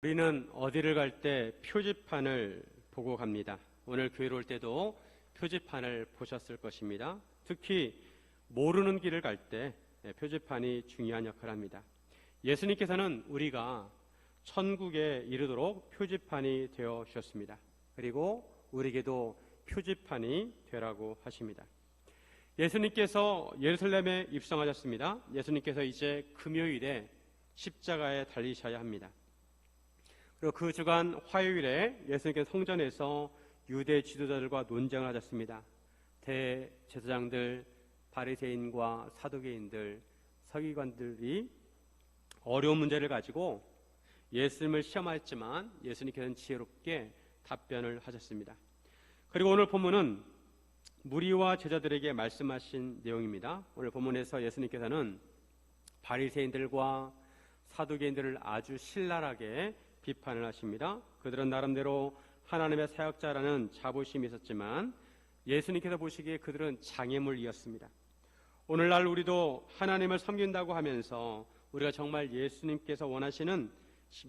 우리는 어디를 갈 때 표지판을 보고 갑니다. 오늘 교회로 올 때도 표지판을 보셨을 것입니다. 특히 모르는 길을 갈 때 표지판이 중요한 역할을 합니다. 예수님께서는 우리가 천국에 이르도록 표지판이 되어 주셨습니다. 그리고 우리에게도 표지판이 되라고 하십니다. 예수님께서 예루살렘에 입성하셨습니다. 예수님께서 이제 금요일에 십자가에 달리셔야 합니다. 그리고 그 주간 화요일에 예수님께서 성전에서 유대 지도자들과 논쟁을 하셨습니다. 대제사장들, 바리새인과 사두개인들, 서기관들이 어려운 문제를 가지고 예수님을 시험하였지만 예수님께서는 지혜롭게 답변을 하셨습니다. 그리고 오늘 본문은 무리와 제자들에게 말씀하신 내용입니다. 오늘 본문에서 예수님께서는 바리새인들과 사두개인들을 아주 신랄하게 비판을 하십니다. 그들은 나름대로 하나님의 사역자라는 자부심이 있었지만 예수님께서 보시기에 그들은 장애물이었습니다. 오늘날 우리도 하나님을 섬긴다고 하면서 우리가 정말 예수님께서 원하시는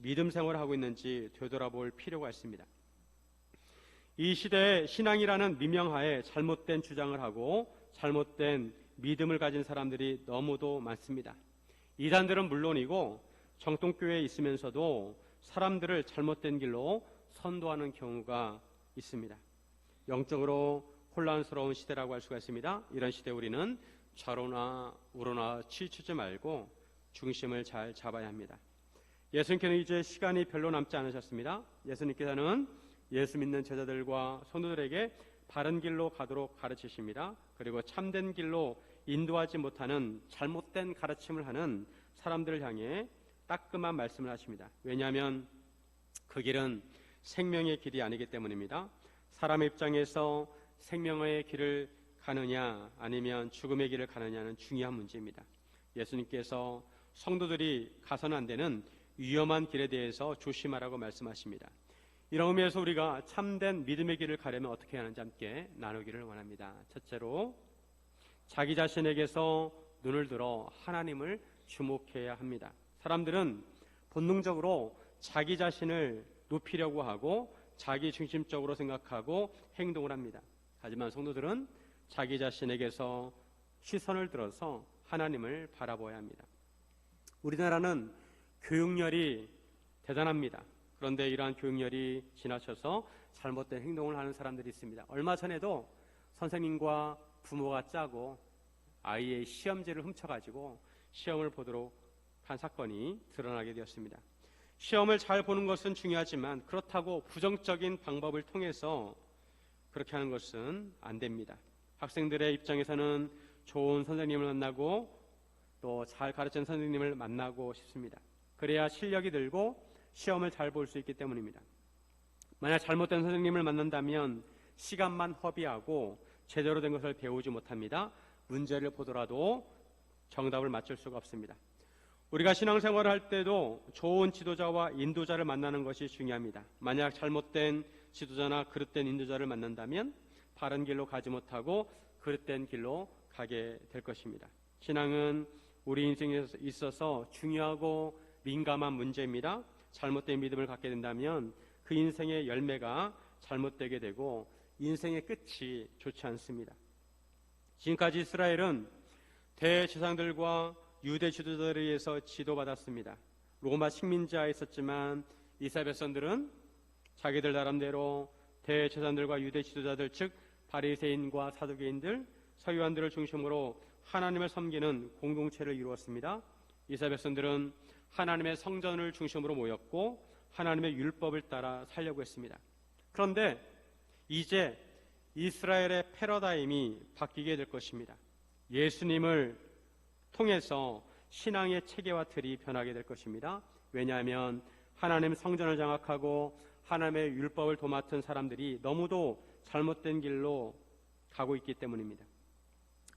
믿음 생활을 하고 있는지 되돌아볼 필요가 있습니다. 이 시대에 신앙이라는 미명하에 잘못된 주장을 하고 잘못된 믿음을 가진 사람들이 너무도 많습니다. 이단들은 물론이고 정통교회에 있으면서도 사람들을 잘못된 길로 선도하는 경우가 있습니다. 영적으로 혼란스러운 시대라고 할 수가 있습니다. 이런 시대에 우리는 좌로나 우로나 치우치지 말고 중심을 잘 잡아야 합니다. 예수님께서는 이제 시간이 별로 남지 않으셨습니다. 예수님께서는 예수 믿는 제자들과 성도들에게 바른 길로 가도록 가르치십니다. 그리고 참된 길로 인도하지 못하는 잘못된 가르침을 하는 사람들을 향해 따끔한 말씀을 하십니다. 왜냐하면 그 길은 생명의 길이 아니기 때문입니다. 사람의 입장에서 생명의 길을 가느냐 아니면 죽음의 길을 가느냐는 중요한 문제입니다. 예수님께서 성도들이 가서는 안 되는 위험한 길에 대해서 조심하라고 말씀하십니다. 이런 의미에서 우리가 참된 믿음의 길을 가려면 어떻게 하는지 함께 나누기를 원합니다. 첫째로 자기 자신에게서 눈을 들어 하나님을 주목해야 합니다. 사람들은 본능적으로 자기 자신을 높이려고 하고 자기 중심적으로 생각하고 행동을 합니다. 하지만 성도들은 자기 자신에게서 시선을 들어서 하나님을 바라봐야 합니다. 우리나라는 교육열이 대단합니다. 그런데 이러한 교육열이 지나쳐서 잘못된 행동을 하는 사람들이 있습니다. 얼마 전에도 선생님과 부모가 짜고 아이의 시험지를 훔쳐가지고 시험을 보도록 한 사건이 드러나게 되었습니다. 시험을 잘 보는 것은 중요하지만 그렇다고 부정적인 방법을 통해서 그렇게 하는 것은 안 됩니다. 학생들의 입장에서는 좋은 선생님을 만나고 또 잘 가르치는 선생님을 만나고 싶습니다. 그래야 실력이 늘고 시험을 잘 볼 수 있기 때문입니다. 만약 잘못된 선생님을 만난다면 시간만 허비하고 제대로 된 것을 배우지 못합니다. 문제를 보더라도 정답을 맞출 수가 없습니다. 우리가 신앙생활을 할 때도 좋은 지도자와 인도자를 만나는 것이 중요합니다. 만약 잘못된 지도자나 그릇된 인도자를 만난다면 바른 길로 가지 못하고 그릇된 길로 가게 될 것입니다. 신앙은 우리 인생에 있어서 중요하고 민감한 문제입니다. 잘못된 믿음을 갖게 된다면 그 인생의 열매가 잘못되게 되고 인생의 끝이 좋지 않습니다. 지금까지 이스라엘은 대제사장들과 유대 지도자들에 의해서 지도받았습니다. 로마 식민지하에 있었지만 이스라엘 백성들은 자기들 나름대로 대제사장들과 유대 지도자들 즉 바리새인과 사두개인들, 서기관들을 중심으로 하나님을 섬기는 공동체를 이루었습니다. 이스라엘 백성들은 하나님의 성전을 중심으로 모였고 하나님의 율법을 따라 살려고 했습니다. 그런데 이제 이스라엘의 패러다임이 바뀌게 될 것입니다. 예수님을 통해서 신앙의 체계와 틀이 변하게 될 것입니다. 왜냐하면 하나님 성전을 장악하고 하나님의 율법을 도맡은 사람들이 너무도 잘못된 길로 가고 있기 때문입니다.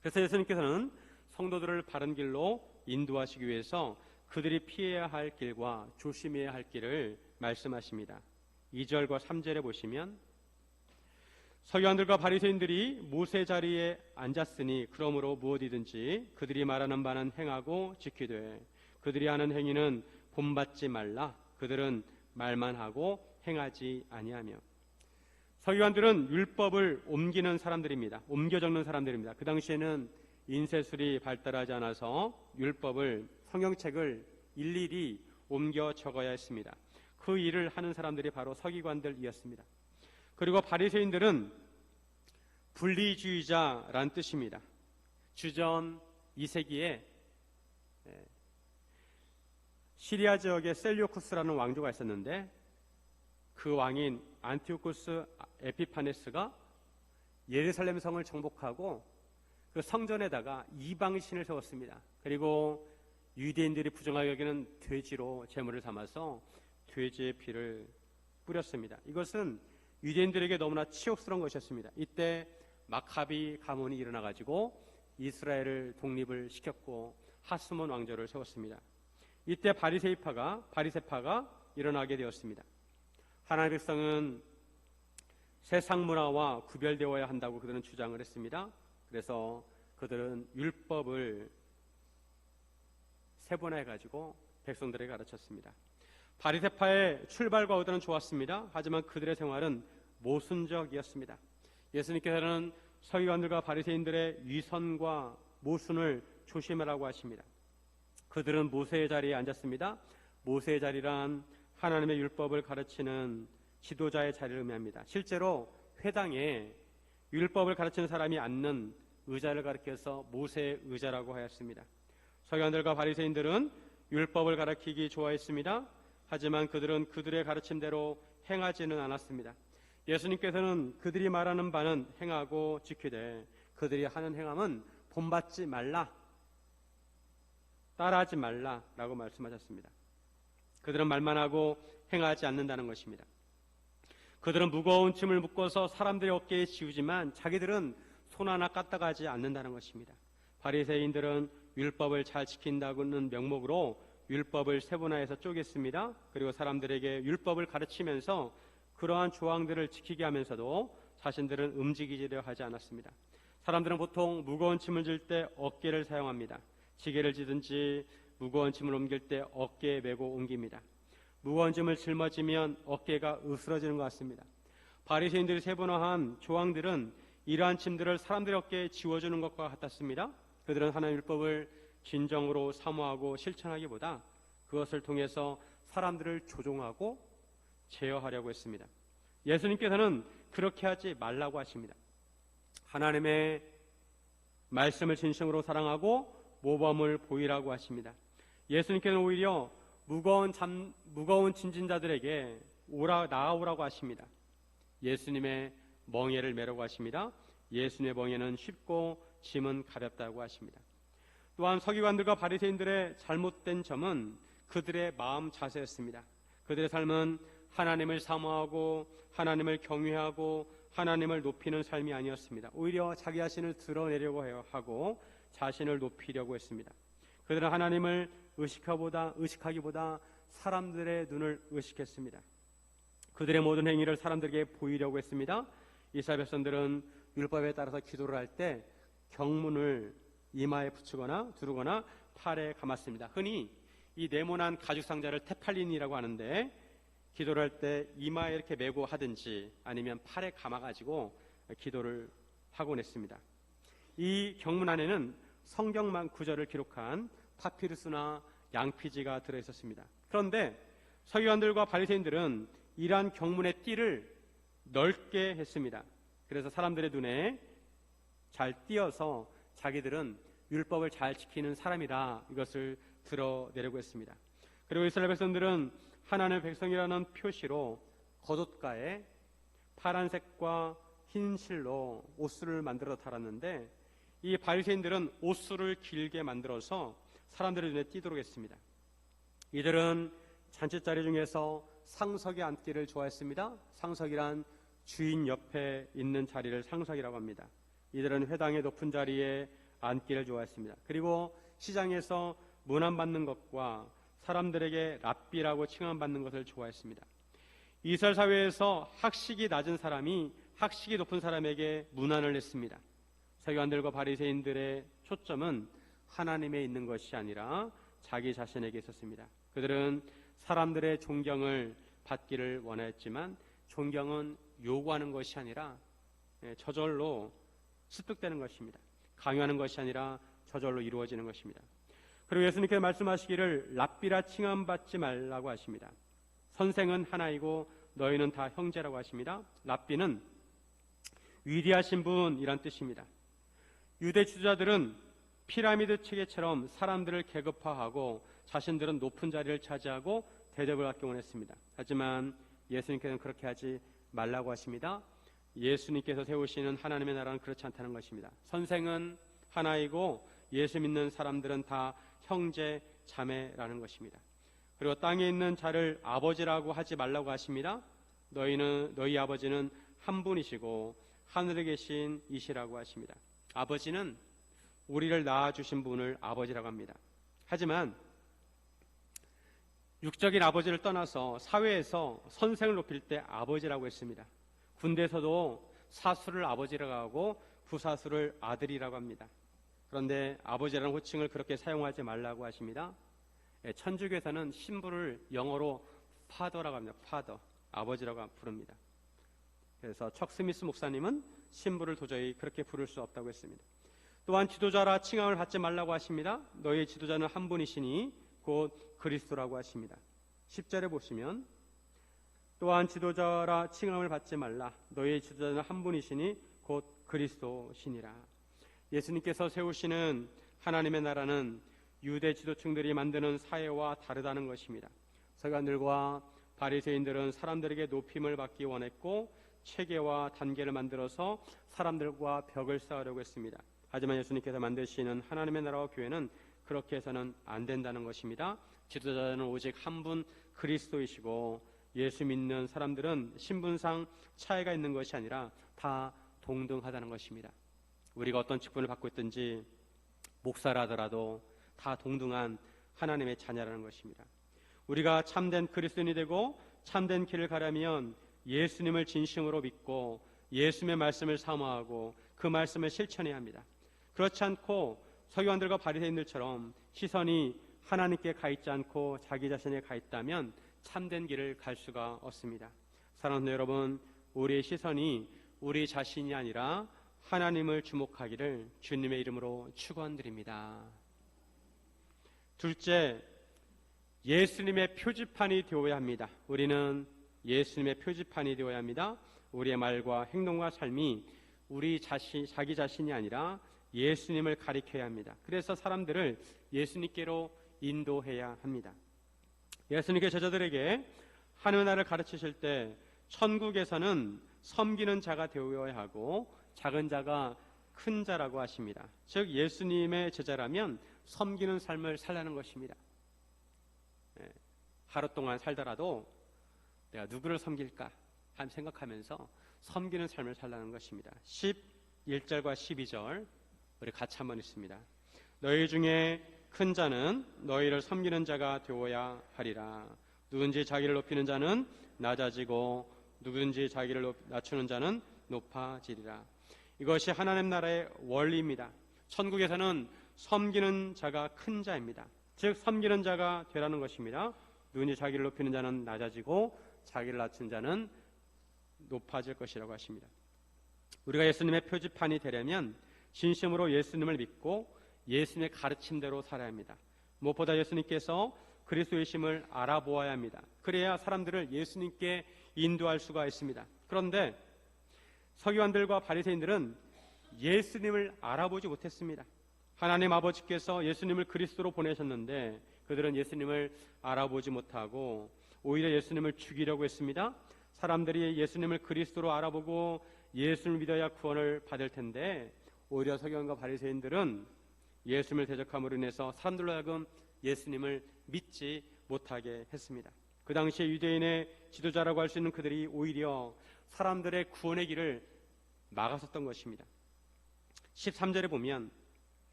그래서 예수님께서는 성도들을 바른 길로 인도하시기 위해서 그들이 피해야 할 길과 조심해야 할 길을 말씀하십니다. 2절과 3절에 보시면 서기관들과 바리새인들이 모세 자리에 앉았으니 그러므로 무엇이든지 그들이 말하는 바는 행하고 지키되 그들이 하는 행위는 본받지 말라. 그들은 말만 하고 행하지 아니하며. 서기관들은 율법을 옮기는 사람들입니다. 옮겨 적는 사람들입니다. 그 당시에는 인쇄술이 발달하지 않아서 율법을, 성경책을 일일이 옮겨 적어야 했습니다. 그 일을 하는 사람들이 바로 서기관들이었습니다. 그리고 바리새인들은 분리주의자라는 뜻입니다. 주전 2세기에 시리아 지역에 셀류쿠스라는 왕조가 있었는데 그 왕인 안티오쿠스 에피파네스가 예루살렘 성을 정복하고 그 성전에다가 이방신을 세웠습니다. 그리고 유대인들이 부정하게 여기는 돼지로 제물을 삼아서 돼지의 피를 뿌렸습니다. 이것은 유대인들에게 너무나 치욕스러운 것이었습니다. 이때 마카비 가문이 일어나가지고 이스라엘을 독립을 시켰고 하스몬 왕조를 세웠습니다. 이때 바리새파가 일어나게 되었습니다. 하나님의 백성은 세상 문화와 구별되어야 한다고 그들은 주장을 했습니다. 그래서 그들은 율법을 세분화해가지고 백성들에게 가르쳤습니다. 바리새파의 출발과 의도는 좋았습니다. 하지만 그들의 생활은 모순적이었습니다. 예수님께서는 서기관들과 바리새인들의 위선과 모순을 조심하라고 하십니다. 그들은 모세의 자리에 앉았습니다. 모세의 자리란 하나님의 율법을 가르치는 지도자의 자리를 의미합니다. 실제로 회당에 율법을 가르치는 사람이 앉는 의자를 가리켜서 모세의 의자라고 하였습니다. 서기관들과 바리새인들은 율법을 가르치기 좋아했습니다. 하지만 그들은 그들의 가르침대로 행하지는 않았습니다. 예수님께서는 그들이 말하는 바는 행하고 지키되 그들이 하는 행함은 본받지 말라, 따라하지 말라라고 말씀하셨습니다. 그들은 말만 하고 행하지 않는다는 것입니다. 그들은 무거운 짐을 묶어서 사람들의 어깨에 지우지만 자기들은 손 하나 까딱하지 않는다는 것입니다. 바리새인들은 율법을 잘 지킨다는 명목으로 율법을 세분화해서 쪼갰습니다. 그리고 사람들에게 율법을 가르치면서 그러한 조항들을 지키게 하면서도 자신들은 움직이지려 하지 않았습니다. 사람들은 보통 무거운 짐을 질 때 어깨를 사용합니다. 지게를 지든지 무거운 짐을 옮길 때 어깨에 메고 옮깁니다. 무거운 짐을 짊어지면 어깨가 으스러지는 것 같습니다. 바리새인들이 세분화한 조항들은 이러한 짐들을 사람들의 어깨에 지워주는 것과 같았습니다. 그들은 하나님의 율법을 진정으로 사모하고 실천하기보다 그것을 통해서 사람들을 조종하고 제어하려고 했습니다. 예수님께서는 그렇게 하지 말라고 하십니다. 하나님의 말씀을 진심으로 사랑하고 모범을 보이라고 하십니다. 예수님께서는 오히려 무거운 짐진자들에게 나아오라고 하십니다. 예수님의 멍에를 메라고 하십니다. 예수님의 멍에는 쉽고 짐은 가볍다고 하십니다. 또한 서기관들과 바리새인들의 잘못된 점은 그들의 마음 자세였습니다. 그들의 삶은 하나님을 사모하고 하나님을 경외하고 하나님을 높이는 삶이 아니었습니다. 오히려 자기 자신을 드러내려고 하고 자신을 높이려고 했습니다. 그들은 하나님을 의식하기보다 사람들의 눈을 의식했습니다. 그들의 모든 행위를 사람들에게 보이려고 했습니다. 이스라엘 백성들은 율법에 따라서 기도를 할 때 경문을 이마에 붙이거나 두르거나 팔에 감았습니다. 흔히 이 네모난 가죽 상자를 테팔린이라고 하는데 기도를 할 때 이마에 이렇게 메고 하든지 아니면 팔에 감아가지고 기도를 하곤 했습니다. 이 경문 안에는 성경만 구절을 기록한 파피루스나 양피지가 들어있었습니다. 그런데 서기관들과 바리새인들은 이러한 경문의 띠를 넓게 했습니다. 그래서 사람들의 눈에 잘 띄어서 자기들은 율법을 잘 지키는 사람이라 이것을 드러내려고 했습니다. 그리고 이스라엘 백성들은 하나님의 백성이라는 표시로 겉옷가에 파란색과 흰 실로 옷수를 만들어 달았는데 이 바리새인들은 옷수를 길게 만들어서 사람들의 눈에 띄도록 했습니다. 이들은 잔치자리 중에서 상석에 앉기를 좋아했습니다. 상석이란 주인 옆에 있는 자리를 상석이라고 합니다. 이들은 회당의 높은 자리에 앉기를 좋아했습니다. 그리고 시장에서 문안받는 것과 사람들에게 랍비라고 칭함받는 것을 좋아했습니다. 이스라엘 사회에서 학식이 낮은 사람이 학식이 높은 사람에게 문안을 냈습니다. 서기관들과 바리새인들의 초점은 하나님에 있는 것이 아니라 자기 자신에게 있었습니다. 그들은 사람들의 존경을 받기를 원하였지만 존경은 요구하는 것이 아니라 저절로 습득되는 것입니다. 강요하는 것이 아니라 저절로 이루어지는 것입니다. 그리고 예수님께서 말씀하시기를 랍비라 칭함받지 말라고 하십니다. 선생은 하나이고 너희는 다 형제라고 하십니다. 랍비는 위대하신 분이란 뜻입니다. 유대 지도자들은 피라미드 체계처럼 사람들을 계급화하고 자신들은 높은 자리를 차지하고 대접을 받기 원했습니다. 하지만 예수님께서는 그렇게 하지 말라고 하십니다. 예수님께서 세우시는 하나님의 나라는 그렇지 않다는 것입니다. 선생은 하나이고 예수 믿는 사람들은 다 형제, 자매라는 것입니다. 그리고 땅에 있는 자를 아버지라고 하지 말라고 하십니다. 너희 아버지는 한 분이시고 하늘에 계신 이시라고 하십니다. 아버지는 우리를 낳아주신 분을 아버지라고 합니다. 하지만 육적인 아버지를 떠나서 사회에서 선생을 높일 때 아버지라고 했습니다. 군대에서도 사수를 아버지라고 하고 부사수를 아들이라고 합니다. 그런데 아버지라는 호칭을 그렇게 사용하지 말라고 하십니다. 천주교에서는 신부를 영어로 파더라고 합니다. 파더, 아버지라고 부릅니다. 그래서 척 스미스 목사님은 신부를 도저히 그렇게 부를 수 없다고 했습니다. 또한 지도자라 칭함을 받지 말라고 하십니다. 너희의 지도자는 한 분이시니 곧 그리스도라고 하십니다. 10절에 보시면 또한 지도자라 칭함을 받지 말라. 너희의 지도자는 한 분이시니 곧 그리스도시니라. 예수님께서 세우시는 하나님의 나라는 유대 지도층들이 만드는 사회와 다르다는 것입니다. 서기관들과 바리새인들은 사람들에게 높임을 받기 원했고 체계와 단계를 만들어서 사람들과 벽을 쌓으려고 했습니다. 하지만 예수님께서 만드시는 하나님의 나라와 교회는 그렇게 해서는 안 된다는 것입니다. 지도자는 오직 한 분 그리스도이시고 예수 믿는 사람들은 신분상 차이가 있는 것이 아니라 다 동등하다는 것입니다. 우리가 어떤 직분을 받고 있든지 목사라더라도 다 동등한 하나님의 자녀라는 것입니다. 우리가 참된 그리스도인이 되고 참된 길을 가려면 예수님을 진심으로 믿고 예수님의 말씀을 사모하고 그 말씀을 실천해야 합니다. 그렇지 않고 서기관들과 바리새인들처럼 시선이 하나님께 가 있지 않고 자기 자신에 가 있다면 참된 길을 갈 수가 없습니다. 사랑하는 여러분, 우리의 시선이 우리 자신이 아니라 하나님을 주목하기를 주님의 이름으로 축원드립니다. 둘째, 예수님의 표지판이 되어야 합니다. 우리는 예수님의 표지판이 되어야 합니다. 우리의 말과 행동과 삶이 자기 자신이 아니라 예수님을 가리켜야 합니다. 그래서 사람들을 예수님께로 인도해야 합니다. 예수님께 제자들에게 하나님의 나라를 가르치실 때 천국에서는 섬기는 자가 되어야 하고 작은 자가 큰 자라고 하십니다. 즉 예수님의 제자라면 섬기는 삶을 살라는 것입니다. 하루 동안 살더라도 내가 누구를 섬길까 생각하면서 섬기는 삶을 살라는 것입니다. 11절과 12절 우리 같이 한번 읽습니다. 너희 중에 큰 자는 너희를 섬기는 자가 되어야 하리라. 누군지 자기를 높이는 자는 낮아지고 누구든지 자기를 낮추는 자는 높아지리라. 이것이 하나님 나라의 원리입니다. 천국에서는 섬기는 자가 큰 자입니다. 즉 섬기는 자가 되라는 것입니다. 누군지 자기를 높이는 자는 낮아지고 자기를 낮춘 자는 높아질 것이라고 하십니다. 우리가 예수님의 표지판이 되려면 진심으로 예수님을 믿고 예수님의 가르침대로 살아야 합니다. 무엇보다 예수님께서 그리스도이심을 알아보아야 합니다. 그래야 사람들을 예수님께 인도할 수가 있습니다. 그런데 서기관들과 바리새인들은 예수님을 알아보지 못했습니다. 하나님 아버지께서 예수님을 그리스도로 보내셨는데 그들은 예수님을 알아보지 못하고 오히려 예수님을 죽이려고 했습니다. 사람들이 예수님을 그리스도로 알아보고 예수를 믿어야 구원을 받을 텐데 오히려 서기관과 바리새인들은 예수님을 대적함으로 인해서 사람들로 하여금 예수님을 믿지 못하게 했습니다. 그 당시에 유대인의 지도자라고 할 수 있는 그들이 오히려 사람들의 구원의 길을 막았었던 것입니다. 13절에 보면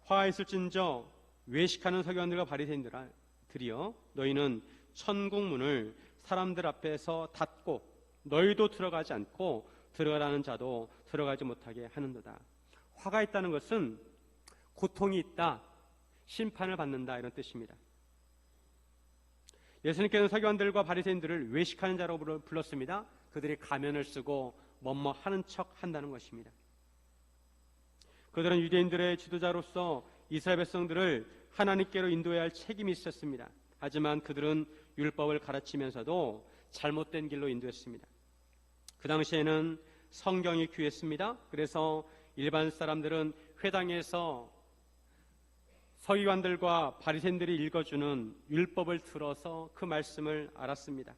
화가 있을진저 외식하는 서기관들과 바리새인들이여 너희는 천국문을 사람들 앞에서 닫고 너희도 들어가지 않고 들어가라는 자도 들어가지 못하게 하는도다. 화가 있다는 것은 고통이 있다, 심판을 받는다 이런 뜻입니다. 예수님께서는 서기관들과 바리새인들을 외식하는 자로 불렀습니다. 그들이 가면을 쓰고 뭐뭐 하는 척 한다는 것입니다. 그들은 유대인들의 지도자로서 이스라엘 백성들을 하나님께로 인도해야 할 책임이 있었습니다. 하지만 그들은 율법을 가르치면서도 잘못된 길로 인도했습니다. 그 당시에는 성경이 귀했습니다. 그래서 일반 사람들은 회당에서 서기관들과 바리새인들이 읽어주는 율법을 들어서 그 말씀을 알았습니다.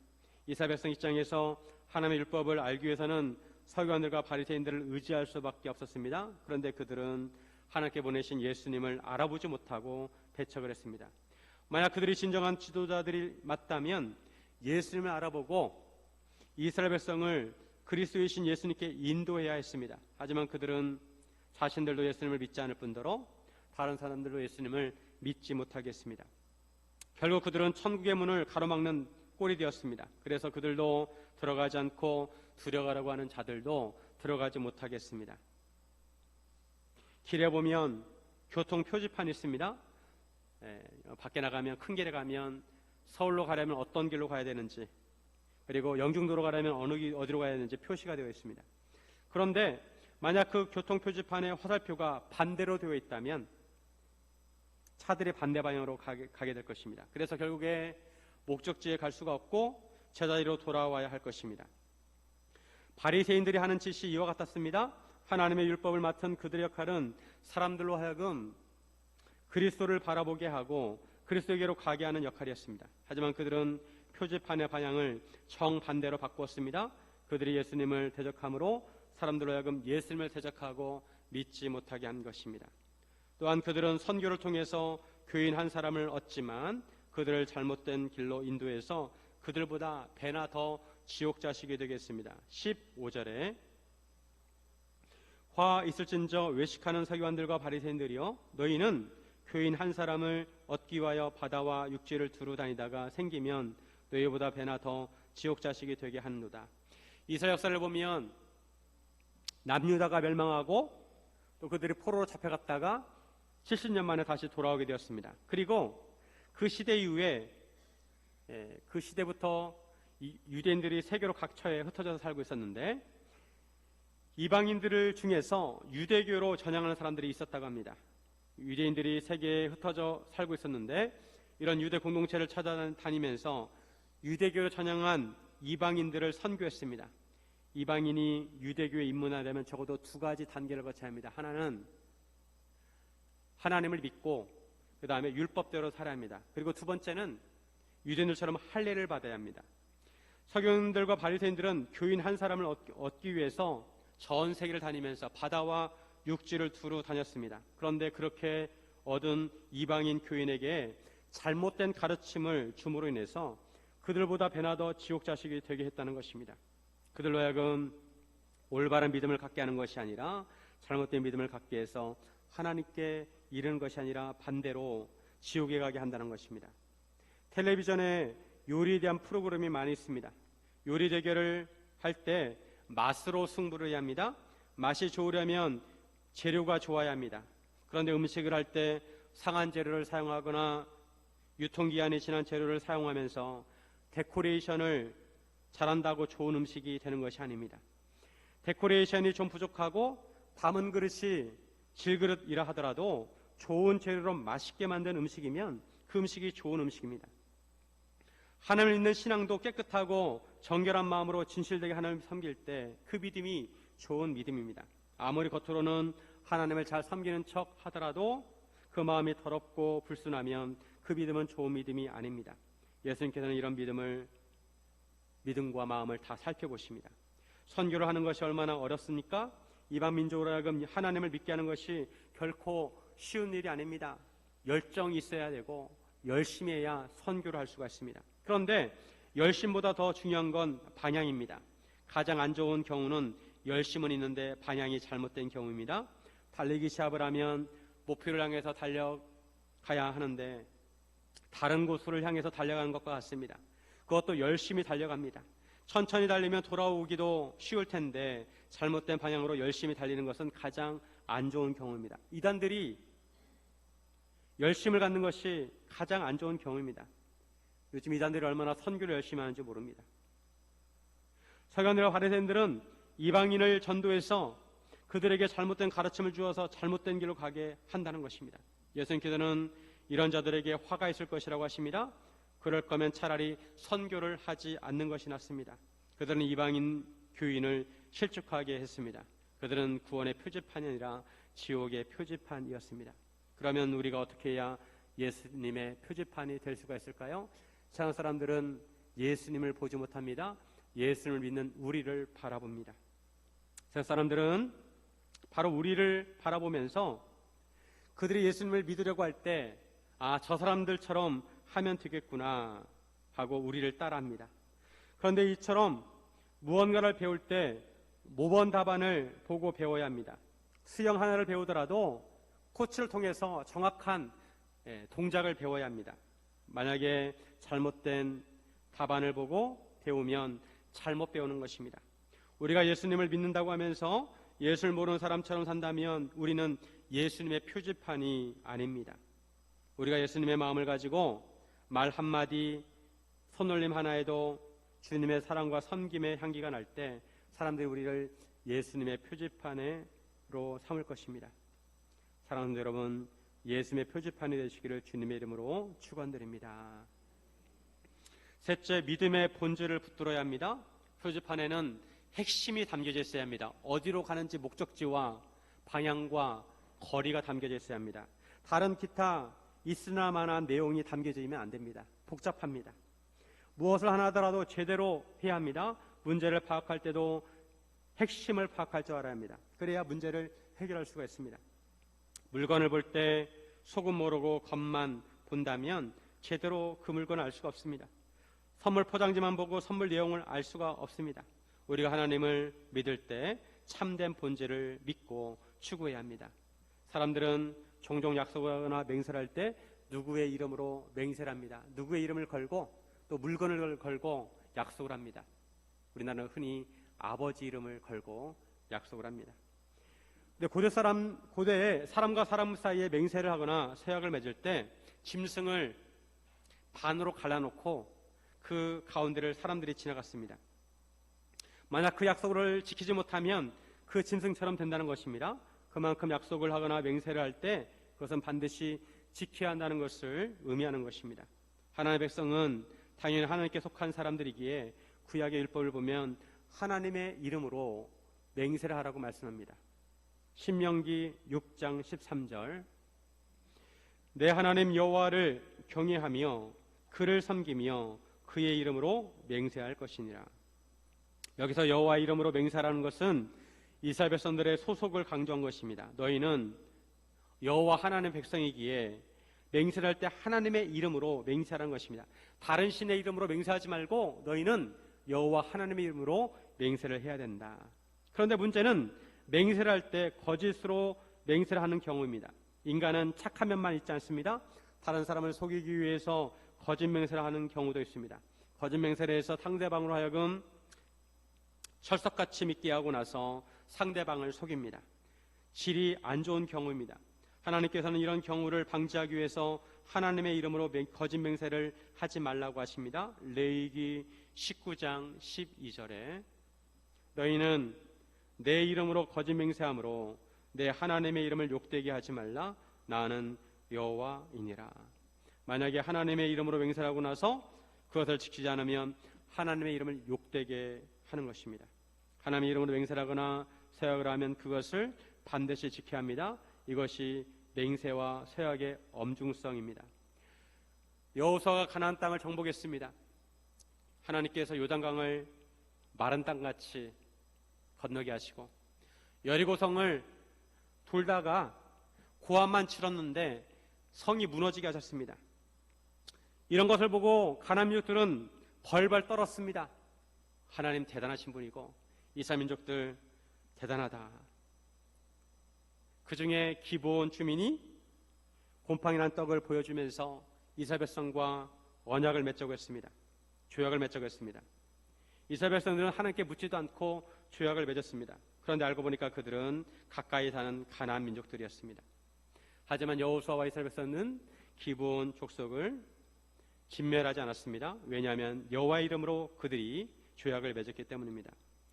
이스라엘 백성 입장에서 하나님의 율법을 알기 위해서는 서기관들과 바리새인들을 의지할 수밖에 없었습니다. 그런데 그들은 하나님께 보내신 예수님을 알아보지 못하고 배척을 했습니다. 만약 그들이 진정한 지도자들이 맞다면 예수님을 알아보고 이스라엘 백성을 그리스도이신 예수님께 인도해야 했습니다. 하지만 그들은 자신들도 예수님을 믿지 않을 뿐더러 다른 사람들도 예수님을 믿지 못하게 했습니다. 결국 그들은 천국의 문을 가로막는 꼴이 되었습니다. 그래서 그들도 들어가지 않고 들어가라고 하는 자들도 들어가지 못하게 했습니다. 길에 보면 교통 표지판이 있습니다. 밖에 나가면, 큰 길에 가면 서울로 가려면 어떤 길로 가야 되는지, 그리고 영종도로 가려면 어디로 가야 되는지 표시가 되어 있습니다. 그런데 만약 그 교통 표지판의 화살표가 반대로 되어 있다면 차들이 반대 방향으로 가게 될 것입니다. 그래서 결국에 목적지에 갈 수가 없고 제자리로 돌아와야 할 것입니다. 바리새인들이 하는 짓이 이와 같았습니다. 하나님의 율법을 맡은 그들의 역할은 사람들로 하여금 그리스도를 바라보게 하고 그리스도에게로 가게 하는 역할이었습니다. 하지만 그들은 표지판의 방향을 정반대로 바꾸었습니다. 그들이 예수님을 대적함으로 사람들로 하여금 예수님을 대적하고 믿지 못하게 한 것입니다. 또한 그들은 선교를 통해서 교인 한 사람을 얻지만 그들을 잘못된 길로 인도해서 그들보다 배나 더 지옥 자식이 되겠습니다. 15절에 화 있을진저 외식하는 서기관들과 바리새인들이여 너희는 교인 한 사람을 얻기 위하여 바다와 육지를 두루 다니다가 생기면 너희보다 배나 더 지옥 자식이 되게 하는도다. 이스라엘 역사를 보면 남유다가 멸망하고 또 그들이 포로로 잡혀갔다가 70년 만에 다시 돌아오게 되었습니다. 그리고 그 시대 이후에 그 시대부터 유대인들이 세계로 각처에 흩어져서 살고 있었는데 이방인들 중에서 유대교로 전향하는 사람들이 있었다고 합니다. 유대인들이 세계에 흩어져 살고 있었는데 이런 유대 공동체를 찾아다니면서 유대교로 전향한 이방인들을 선교했습니다. 이방인이 유대교에 입문하려면 적어도 두 가지 단계를 거쳐야 합니다. 하나는 하나님을 믿고 그 다음에 율법대로 살아야 합니다. 그리고 두 번째는 유대인들처럼 할례를 받아야 합니다. 서기관들과 바리새인들은 교인 한 사람을 얻기 위해서 전 세계를 다니면서 바다와 육지를 두루 다녔습니다. 그런데 그렇게 얻은 이방인 교인에게 잘못된 가르침을 줌으로 인해서 그들보다 배나 더 지옥 자식이 되게 했다는 것입니다. 그들로 하여금 올바른 믿음을 갖게 하는 것이 아니라 잘못된 믿음을 갖게 해서 하나님께 이르는 것이 아니라 반대로 지옥에 가게 한다는 것입니다. 텔레비전에 요리에 대한 프로그램이 많이 있습니다. 요리 대결을 할 때 맛으로 승부를 해야 합니다. 맛이 좋으려면 재료가 좋아야 합니다. 그런데 음식을 할 때 상한 재료를 사용하거나 유통기한이 지난 재료를 사용하면서 데코레이션을 잘한다고 좋은 음식이 되는 것이 아닙니다. 데코레이션이 좀 부족하고 담은 그릇이 질그릇이라 하더라도 좋은 재료로 맛있게 만든 음식이면 그 음식이 좋은 음식입니다. 하나님을 믿는 신앙도 깨끗하고 정결한 마음으로 진실되게 하나님을 섬길 때 그 믿음이 좋은 믿음입니다. 아무리 겉으로는 하나님을 잘 섬기는 척 하더라도 그 마음이 더럽고 불순하면 그 믿음은 좋은 믿음이 아닙니다. 예수님께서는 이런 믿음과 마음을 다 살펴보십니다. 선교를 하는 것이 얼마나 어렵습니까? 이방 민족으로 하여금 하나님을 믿게 하는 것이 결코 쉬운 일이 아닙니다. 열정이 있어야 되고 열심히 해야 선교를 할 수가 있습니다. 그런데 열심보다 더 중요한 건 방향입니다. 가장 안 좋은 경우는 열심은 있는데 방향이 잘못된 경우입니다. 달리기 시합을 하면 목표를 향해서 달려가야 하는데 다른 곳을 향해서 달려가는 것과 같습니다. 그것도 열심히 달려갑니다. 천천히 달리면 돌아오기도 쉬울 텐데 잘못된 방향으로 열심히 달리는 것은 가장 안 좋은 경우입니다. 이단들이 열심을 갖는 것이 가장 안 좋은 경우입니다. 요즘 이단들이 얼마나 선교를 열심히 하는지 모릅니다. 서기관들과 바리새인들은 이방인을 전도해서 그들에게 잘못된 가르침을 주어서 잘못된 길로 가게 한다는 것입니다. 예수님께서는 이런 자들에게 화가 있을 것이라고 하십니다. 그럴 거면 차라리 선교를 하지 않는 것이 낫습니다. 그들은 이방인 교인을 실족하게 했습니다. 그들은 구원의 표지판이 아니라 지옥의 표지판이었습니다. 그러면 우리가 어떻게 해야 예수님의 표지판이 될 수가 있을까요? 세상 사람들은 예수님을 보지 못합니다. 예수님을 믿는 우리를 바라봅니다. 세상 사람들은 바로 우리를 바라보면서 그들이 예수님을 믿으려고 할 때 저 사람들처럼 하면 되겠구나 하고 우리를 따라합니다. 그런데 이처럼 무언가를 배울 때 모범 답안을 보고 배워야 합니다. 수영 하나를 배우더라도 코치를 통해서 정확한 동작을 배워야 합니다. 만약에 잘못된 답안을 보고 배우면 잘못 배우는 것입니다. 우리가 예수님을 믿는다고 하면서 예수를 모르는 사람처럼 산다면 우리는 예수님의 표지판이 아닙니다. 우리가 예수님의 마음을 가지고 말 한마디, 손놀림 하나에도 주님의 사랑과 섬김의 향기가 날 때 사람들이 우리를 예수님의 표지판으로 삼을 것입니다. 사랑하는 여러분, 예수님의 표지판이 되시기를 주님의 이름으로 축원드립니다. 셋째, 믿음의 본질을 붙들어야 합니다. 표지판에는 핵심이 담겨져 있어야 합니다. 어디로 가는지 목적지와 방향과 거리가 담겨져 있어야 합니다. 다른 기타 있으나마나 내용이 담겨져 있으면 안 됩니다. 복잡합니다. 무엇을 하나 하더라도 제대로 해야 합니다. 문제를 파악할 때도 핵심을 파악할 줄 알아야 합니다. 그래야 문제를 해결할 수가 있습니다. 물건을 볼 때 속은 모르고 겉만 본다면 제대로 그 물건을 알 수가 없습니다. 선물 포장지만 보고 선물 내용을 알 수가 없습니다. 우리가 하나님을 믿을 때 참된 본질을 믿고 추구해야 합니다. 사람들은 종종 약속하거나 맹세를 할 때 누구의 이름으로 맹세를 합니다. 누구의 이름을 걸고 또 물건을 걸고 약속을 합니다. 우리나라는 흔히 아버지 이름을 걸고 약속을 합니다. 근데 고대에 사람과 사람 사이에 맹세를 하거나 서약을 맺을 때 짐승을 반으로 갈라놓고 그 가운데를 사람들이 지나갔습니다. 만약 그 약속을 지키지 못하면 그 짐승처럼 된다는 것입니다. 그만큼 약속을 하거나 맹세를 할 때 그것은 반드시 지켜야 한다는 것을 의미하는 것입니다. 하나님의 백성은 당연히 하나님께 속한 사람들이기에 구약의 율법을 보면 하나님의 이름으로 맹세를 하라고 말씀합니다. 신명기 6장 13절, 내 하나님 여호와를 경외하며 그를 섬기며 그의 이름으로 맹세할 것이니라. 여기서 여호와 이름으로 맹세하라는 것은 이스라엘 백성들의 소속을 강조한 것입니다. 너희는 여호와 하나님 백성이기에 맹세를 할 때 하나님의 이름으로 맹세하라는 것입니다. 다른 신의 이름으로 맹세하지 말고 너희는 여호와 하나님의 이름으로 맹세를 해야 된다. 그런데 문제는 맹세를 할 때 거짓으로 맹세를 하는 경우입니다. 인간은 착한 면만 있지 않습니다. 다른 사람을 속이기 위해서 거짓 맹세를 하는 경우도 있습니다. 거짓 맹세를 해서 상대방으로 하여금 철석같이 믿게 하고 나서 상대방을 속입니다. 질이 안 좋은 경우입니다. 하나님께서는 이런 경우를 방지하기 위해서 하나님의 이름으로 거짓 맹세를 하지 말라고 하십니다. 레위기 19장 12절에 너희는 내 이름으로 거짓 맹세함으로 내 하나님의 이름을 욕되게 하지 말라. 나는 여호와이니라. 만약에 하나님의 이름으로 맹세를 하고 나서 그것을 지키지 않으면 하나님의 이름을 욕되게 하는 것입니다. 하나님의 이름으로 맹세를 하거나 서약을 하면 그것을 반드시 지켜야 합니다. 이것이 맹세와 서약의 엄중성입니다. 여호수아가 가나안 땅을 정복했습니다. 하나님께서 요단강을 마른 땅같이 건너게 하시고 여리고성을 돌다가 고함만 치렀는데 성이 무너지게 하셨습니다. 이런 것을 보고 가나안 민족들은 벌벌 떨었습니다. 하나님 대단하신 분이고 이스라엘 민족들 대단하다. 그 중에 기브온 주민이 곰팡이난 떡을 보여주면서 이스라엘 백성과 언약을 맺자고 했습니다. 조약을 맺자고 했습니다. 이스라엘 백성들은 하나님께 묻지도 않고 조약을 맺었습니다. 그런데 알고 보니까 그들은 가까이 사는 가나안 민족들이었습니다. 하지만 여호수아와 이스라엘 백성은 기브온 족속을 진멸하지 않았습니다. 왜냐하면 여호와의 이름으로 그들이 조약을 맺었기 때문입니다.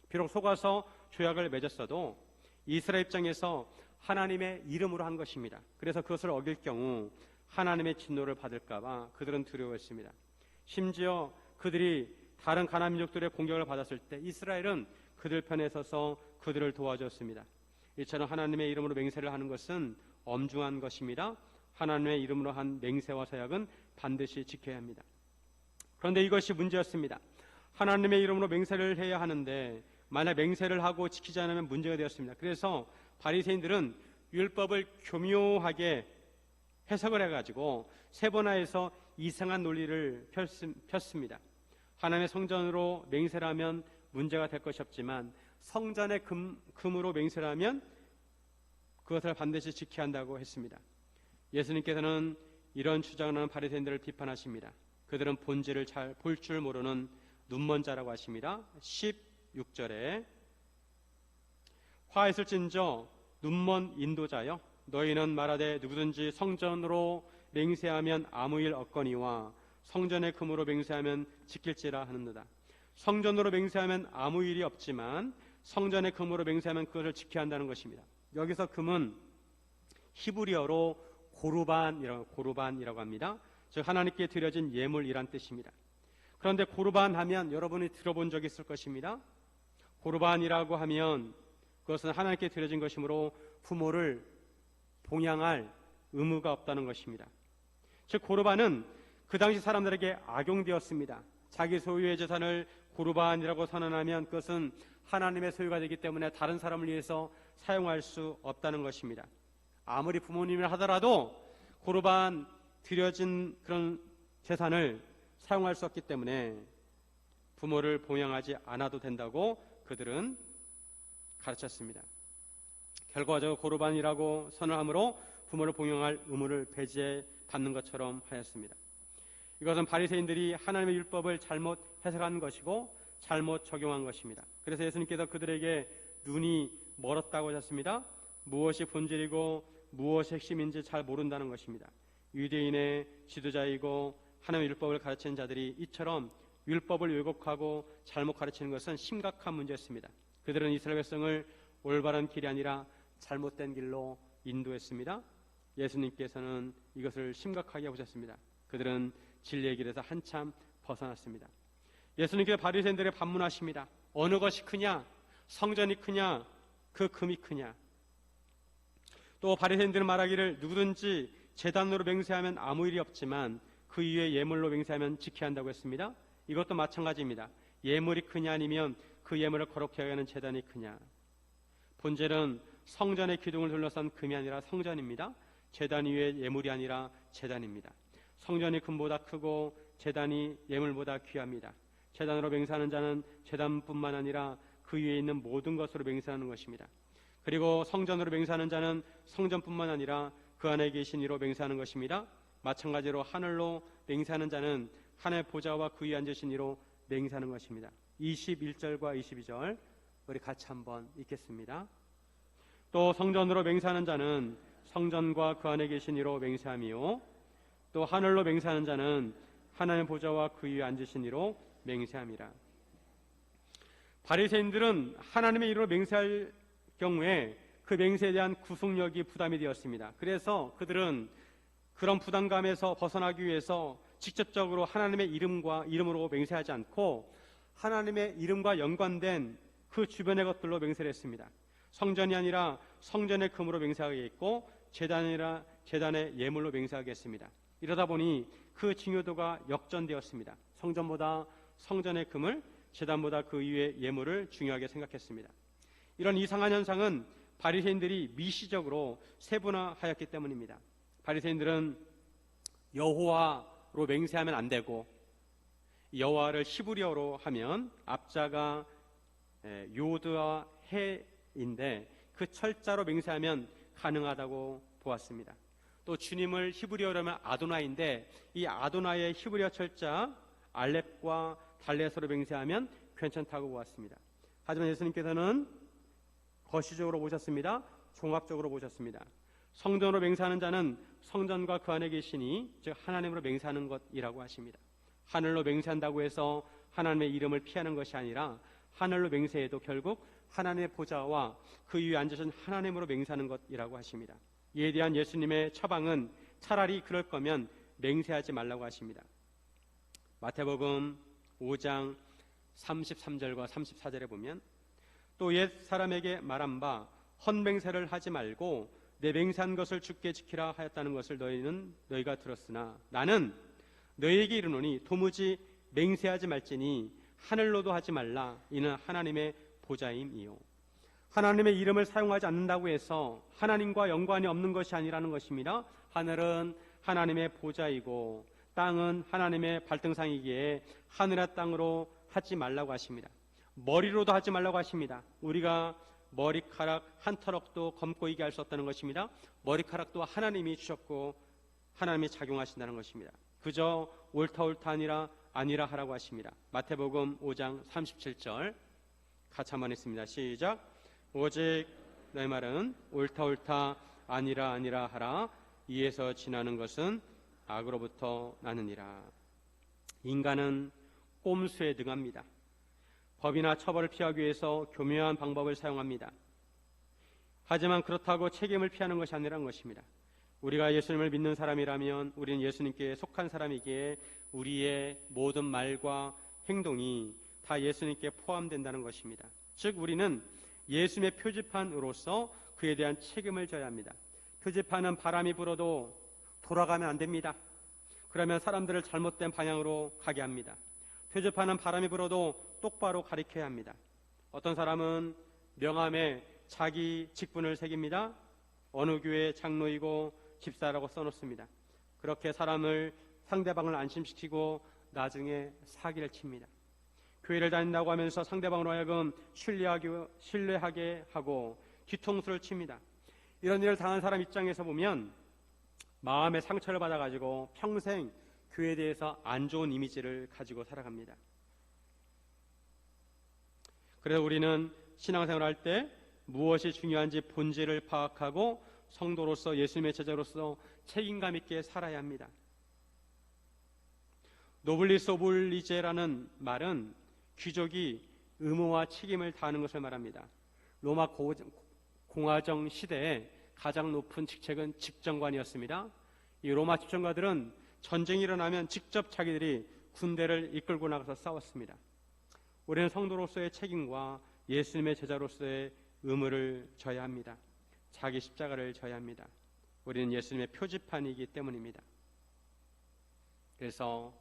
비록 속아서 조약을 맺었어도 이스라엘 입장에서 하나님의 이름으로 한 것입니다. 그래서 그것을 어길 경우 하나님의 진노를 받을까 봐 그들은 두려워했습니다. 심지어 그들이 다른 가나안 민족들의 공격을 받았을 때 이스라엘은 그들 편에 서서 그들을 도와줬습니다. 이처럼 하나님의 이름으로 맹세를 하는 것은 엄중한 것입니다. 하나님의 이름으로 한 맹세와 서약은 반드시 지켜야 합니다. 그런데 이것이 문제였습니다. 하나님의 이름으로 맹세를 해야 하는데 만약 맹세를 하고 지키지 않으면 문제가 되었습니다. 그래서 바리새인들은 율법을 교묘하게 해석을 해가지고 세번화해서 이상한 논리를 폈습니다. 하나님의 성전으로 맹세를 하면 문제가 될 것이 없지만 성전의 금으로 맹세를 하면 그것을 반드시 지켜야 한다고 했습니다. 예수님께서는 이런 주장을 하는 바리새인들을 비판하십니다. 그들은 본질을 잘 볼 줄 모르는 눈먼 자라고 하십니다. 16절에 화했을진저 눈먼 인도자여 너희는 말하되 누구든지 성전으로 맹세하면 아무 일 없거니와 성전의 금으로 맹세하면 지킬지라 하는도다. 성전으로 맹세하면 아무 일이 없지만 성전의 금으로 맹세하면 그것을 지켜야 한다는 것입니다. 여기서 금은 히브리어로 고르반이라고 합니다. 즉 하나님께 드려진 예물이란 뜻입니다. 그런데 고르반 하면 여러분이 들어본 적이 있을 것입니다. 고르반이라고 하면 그것은 하나님께 드려진 것이므로 부모를 봉양할 의무가 없다는 것입니다. 즉 고르반은 그 당시 사람들에게 악용되었습니다. 자기 소유의 재산을 고르반이라고 선언하면 그것은 하나님의 소유가 되기 때문에 다른 사람을 위해서 사용할 수 없다는 것입니다. 아무리 부모님이라 하더라도 고르반 드려진 그런 재산을 사용할 수 없기 때문에 부모를 봉양하지 않아도 된다고 그들은 가르쳤습니다. 결과적으로 고르반이라고 선언함으로 부모를 봉양할 의무를 배제받는 것처럼 하였습니다. 이것은 바리새인들이 하나님의 율법을 잘못 해석한 것이고 잘못 적용한 것입니다. 그래서 예수님께서 그들에게 눈이 멀었다고 하셨습니다. 무엇이 본질이고 무엇이 핵심인지 잘 모른다는 것입니다. 유대인의 지도자이고 하나님의 율법을 가르치는 자들이 이처럼 율법을 왜곡하고 잘못 가르치는 것은 심각한 문제였습니다. 그들은 이스라엘 백성을 올바른 길이 아니라 잘못된 길로 인도했습니다. 예수님께서는 이것을 심각하게 보셨습니다. 그들은 진리의 길에서 한참 벗어났습니다. 예수님께서 바리새인들에게 반문하십니다. 어느 것이 크냐? 성전이 크냐? 그 금이 크냐? 또 바리새인들은 말하기를 누구든지 제단으로 맹세하면 아무 일이 없지만 그 이외에 예물로 맹세하면 지켜야 한다고 했습니다. 이것도 마찬가지입니다. 예물이 크냐 아니면 그 예물을 거룩하게 하는 제단이 크냐. 본질은 성전의 기둥을 둘러싼 금이 아니라 성전입니다. 제단 위에 예물이 아니라 제단입니다. 성전이 금보다 크고 제단이 예물보다 귀합니다. 제단으로 맹세하는 자는 제단뿐만 아니라 그 위에 있는 모든 것으로 맹세하는 것입니다. 그리고 성전으로 맹세하는 자는 성전뿐만 아니라 그 안에 계신 이로 맹세하는 것입니다. 마찬가지로 하늘로 맹세하는 자는 하늘의 보좌와 그 위에 앉으신 이로 맹세하는 것입니다. 21절과 22절 우리 같이 한번 읽겠습니다. 또 성전으로 맹세하는 자는 성전과 그 안에 계신 이로 맹세하며 또 하늘로 맹세하는 자는 하나님의 보좌와 그 위에 앉으신 이로 맹세함이라. 바리새인들은 하나님의 이름으로 맹세할 경우에 그 맹세에 대한 구속력이 부담이 되었습니다. 그래서 그들은 그런 부담감에서 벗어나기 위해서 직접적으로 하나님의 이름으로 맹세하지 않고 하나님의 이름과 연관된 그 주변의 것들로 맹세를 했습니다. 성전이 아니라 성전의 금으로 맹세하겠고 제단이라 제단의 예물로 맹세하겠습니다. 이러다 보니 그 중요도가 역전되었습니다. 성전보다 성전의 금을, 제단보다 그 이외의 예물을 중요하게 생각했습니다. 이런 이상한 현상은 바리새인들이 미시적으로 세분화하였기 때문입니다. 바리새인들은 여호와로 맹세하면 안 되고 여호와를 히브리어로 하면 앞자가 요드와 해인데 그 철자로 맹세하면 가능하다고 보았습니다. 또 주님을 히브리어로 하면 아도나이인데 이 아도나이의 히브리어 철자 알렙과 달렛으로 맹세하면 괜찮다고 보았습니다. 하지만 예수님께서는 거시적으로 보셨습니다. 종합적으로 보셨습니다. 성전으로 맹세하는 자는 성전과 그 안에 계시니 즉 하나님으로 맹세하는 것이라고 하십니다. 하늘로 맹세한다고 해서 하나님의 이름을 피하는 것이 아니라 하늘로 맹세해도 결국 하나님의 보좌와 그 위에 앉으신 하나님으로 맹세하는 것이라고 하십니다. 이에 대한 예수님의 처방은 차라리 그럴 거면 맹세하지 말라고 하십니다. 마태복음 5장 33절과 34절에 보면 또 옛 사람에게 말한 바 헛맹세를 하지 말고 내 맹세한 것을 주께 지키라 하였다는 것을 너희가 들었으나 나는 너희에게 이르노니 도무지 맹세하지 말지니 하늘로도 하지 말라. 이는 하나님의 보좌임이요. 하나님의 이름을 사용하지 않는다고 해서 하나님과 연관이 없는 것이 아니라는 것입니다. 하늘은 하나님의 보좌이고 땅은 하나님의 발등상이기에 하늘의 땅으로 하지 말라고 하십니다. 머리로도 하지 말라고 하십니다. 우리가 머리카락 한 터럭도 검고 할 수 없다는 것입니다. 머리카락도 하나님이 주셨고 하나님이 작용하신다는 것입니다. 그저 옳다 아니라 하라고 하십니다. 마태복음 5장 37절 같이 한번 했습니다. 시작. 오직 너의 말은 옳다 아니라 하라. 이에서 지나는 것은 악으로부터 나느니라. 인간은 꼼수에 능합니다. 법이나 처벌을 피하기 위해서 교묘한 방법을 사용합니다. 하지만 그렇다고 책임을 피하는 것이 아니라는 것입니다. 우리가 예수님을 믿는 사람이라면 우리는 예수님께 속한 사람이기에 우리의 모든 말과 행동이 다 예수님께 포함된다는 것입니다. 즉 우리는 예수님의 표지판으로서 그에 대한 책임을 져야 합니다. 표지판은 바람이 불어도 돌아가면 안 됩니다. 그러면 사람들을 잘못된 방향으로 가게 합니다. 표지판은 바람이 불어도 똑바로 가리켜야 합니다. 어떤 사람은 명함에 자기 직분을 새깁니다. 어느 교회 장로이고 집사라고 써놓습니다. 그렇게 상대방을 안심시키고 나중에 사기를 칩니다. 교회를 다닌다고 하면서 상대방으로 하여금 신뢰하게 하고 뒤통수를 칩니다. 이런 일을 당한 사람 입장에서 보면 마음의 상처를 받아가지고 평생 교회에 대해서 안 좋은 이미지를 가지고 살아갑니다. 그래서 우리는 신앙생활을 할 때 무엇이 중요한지 본질을 파악하고 성도로서 예수님의 제자로서 책임감 있게 살아야 합니다. 노블리스 오블리제라는 말은 귀족이 의무와 책임을 다하는 것을 말합니다. 로마 공화정 시대에 가장 높은 직책은 집정관이었습니다. 이 로마 집정관들은 전쟁이 일어나면 직접 자기들이 군대를 이끌고 나가서 싸웠습니다. 우리는 성도로서의 책임과 예수님의 제자로서의 의무를 져야 합니다. 자기 십자가를 져야 합니다. 우리는 예수님의 표지판이기 때문입니다. 그래서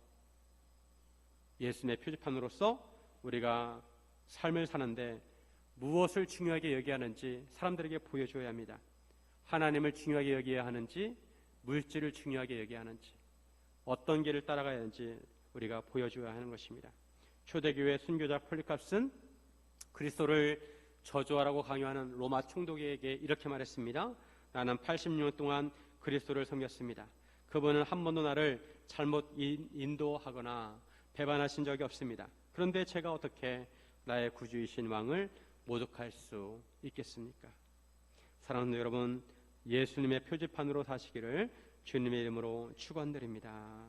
예수님의 표지판으로서 우리가 삶을 사는데 무엇을 중요하게 여기하는지 사람들에게 보여줘야 합니다. 하나님을 중요하게 여기야 하는지 물질을 중요하게 여기야 하는지 어떤 길을 따라가야 하는지 우리가 보여줘야 하는 것입니다. 초대교회 순교자 폴리캅스는 그리스도를 저주하라고 강요하는 로마 총독에게 이렇게 말했습니다. 나는 80년 동안 그리스도를 섬겼습니다. 그분은 한 번도 나를 잘못 인도하거나 배반하신 적이 없습니다. 그런데 제가 어떻게 나의 구주이신 왕을 모독할 수 있겠습니까? 사랑하는 여러분, 예수님의 표지판으로 사시기를 주님의 이름으로 축원드립니다.